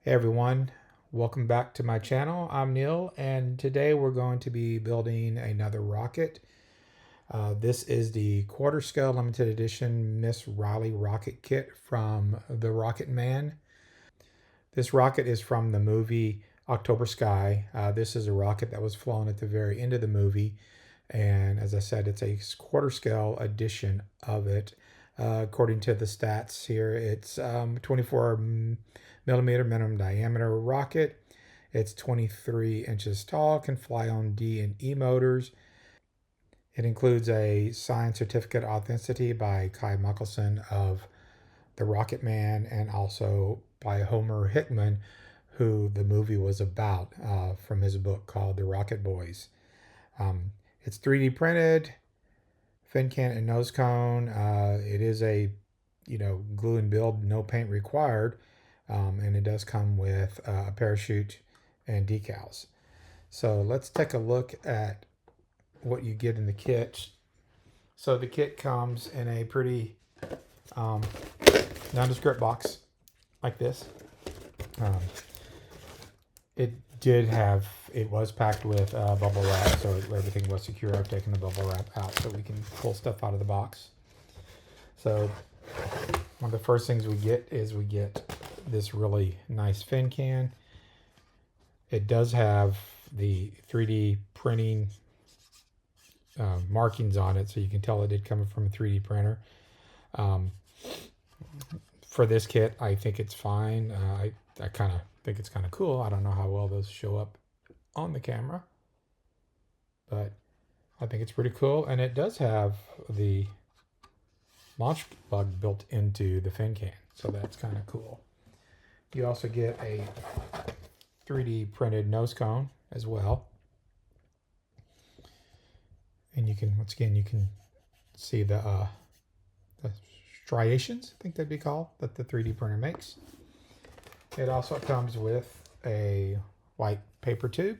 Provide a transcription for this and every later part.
Hey everyone, welcome back to my channel. I'm Neil, and today we're going to be building another rocket. This is the quarter scale limited edition Miss Riley rocket kit from the Rocketman. This rocket is from the movie October Sky. This is a rocket that was flown at the very end of the movie, and as I said, it's a quarter scale edition of it. According to the stats here, it's 24 millimeter minimum diameter rocket. It's 23 inches tall, can fly on D and E motors. It includes a signed certificate of authenticity by Kai Michelson of the Rocketman and also by Homer Hickman, who the movie was about from his book called The Rocket Boys. It's 3D printed, fin can and nose cone. It is a glue and build, no paint required, and it does come with a parachute and decals. So let's take a look at what you get in the kit. So the kit comes in a pretty nondescript box like this. It was packed with bubble wrap, so everything was secure. I've taken the bubble wrap out so we can pull stuff out of the box. So one of the first things we get is this really nice fin can. It does have the 3D printing markings on it, so you can tell it did come from a 3D printer. For this kit, I think it's fine. I kind of think it's kind of cool. I don't know how well those show up on the camera, but I think it's pretty cool. And it does have the launch plug built into the fin can, so that's kind of cool. You also get a 3D printed nose cone as well. And you can, once again, you can see the striations, I think they'd be called, that the 3D printer makes. It also comes with a white paper tube.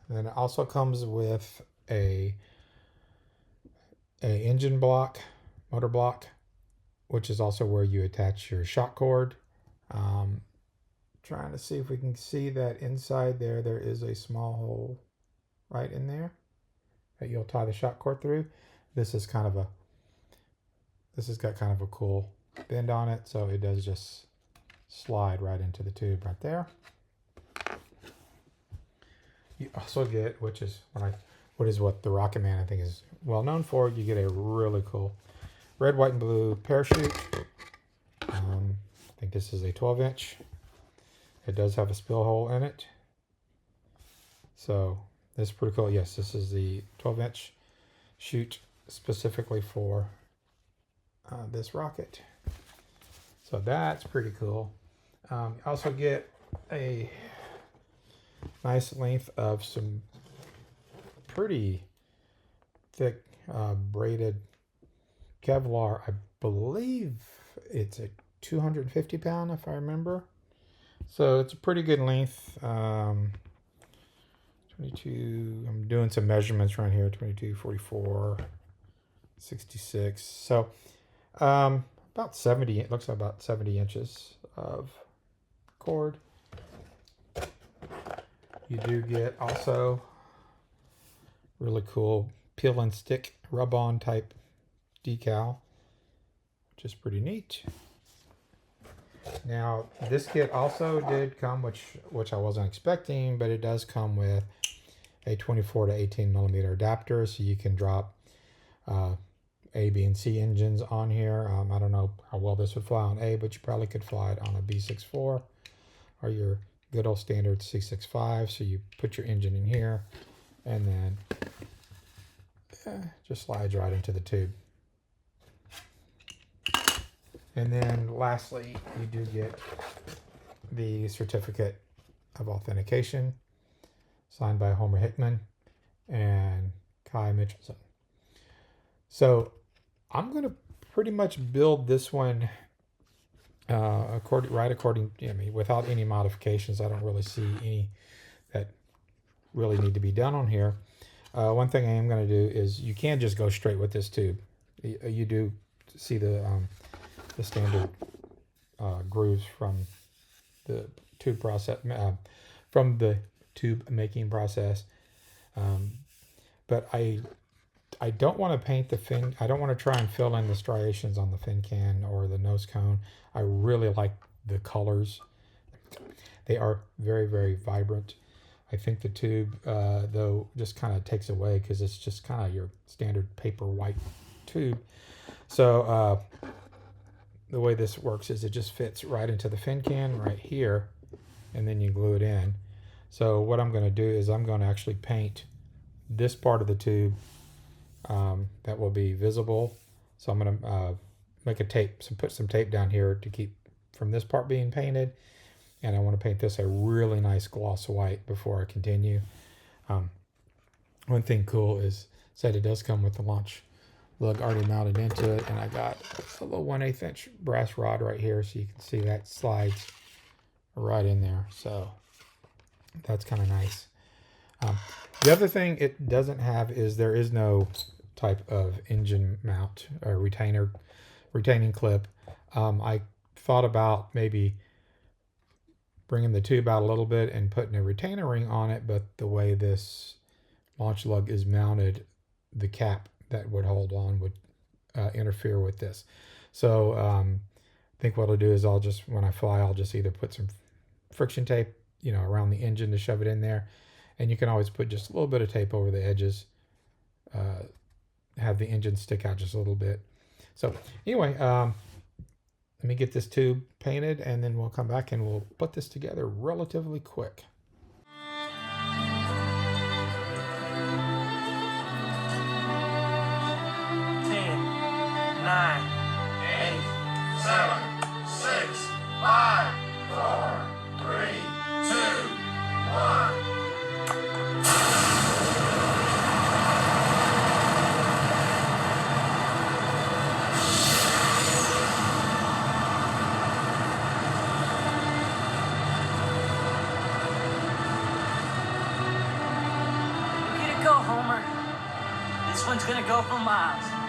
And it also comes with a engine block, motor block, which is also where you attach your shock cord. Trying to see if we can see that inside there is a small hole right in there that you'll tie the shock cord through. This has got kind of a cool bend on it, so it does just slide right into the tube right there. You also get, what the Rocketman I think is well known for, you get a really cool red, white, and blue parachute. I think this is a 12-inch. It does have a spill hole in it, so this is pretty cool. Yes, this is the 12-inch chute specifically for this rocket, so that's pretty cool. You also get a nice length of some pretty thick braided Kevlar. I believe it's a 250 pound if I remember. So it's a pretty good length. 22, I'm doing some measurements right here, 22, 44, 66. So about 70, it looks like about 70 inches of cord. You do get also really cool peel and stick rub-on type decal, which is pretty neat. Now this kit also did come, which I wasn't expecting, but it does come with a 24 to 18 millimeter adapter, so you can drop A, B, and C engines on here. I don't know how well this would fly on A, but you probably could fly it on a B64 or your good old standard C65. So you put your engine in here, and then just slides right into the tube. And then lastly, you do get the certificate of authentication signed by Homer Hickman and Kai Michelson. So I'm going to pretty much build this one according, without any modifications. I don't really see any that really need to be done on here. One thing I am going to do is you can just go straight with this tube. You do see the standard grooves from the tube process, from the tube making process. But I don't want to paint the fin. I don't want to try and fill in the striations on the fin can or the nose cone. I really like the colors. They are very, very vibrant. I think the tube, though, just kind of takes away because it's just kind of your standard paper white tube. So the way this works is it just fits right into the fin can right here, and then you glue it in. So what I'm going to do is I'm going to actually paint this part of the tube that will be visible. So I'm going to make a tape, put some tape down here to keep from this part being painted. And I want to paint this a really nice gloss white before I continue. One thing cool is, said it does come with the launch lug already mounted into it, and I got a little 1/8 inch brass rod right here, so you can see that slides right in there. So that's kind of nice. The other thing it doesn't have is there is no type of engine mount or retaining clip. I thought about maybe bringing the tube out a little bit and putting a retainer ring on it, but the way this launch lug is mounted, the cap that would hold on would interfere with this. So I think what I'll do is I'll just, when I fly, I'll just either put some friction tape, around the engine to shove it in there. And you can always put just a little bit of tape over the edges, have the engine stick out just a little bit. So anyway, let me get this tube painted, and then we'll come back and we'll put this together relatively quick. 9, 8, 7, 6, 5, 4, 3, 2, 1. Look at it go, Homer. This one's gonna go for miles.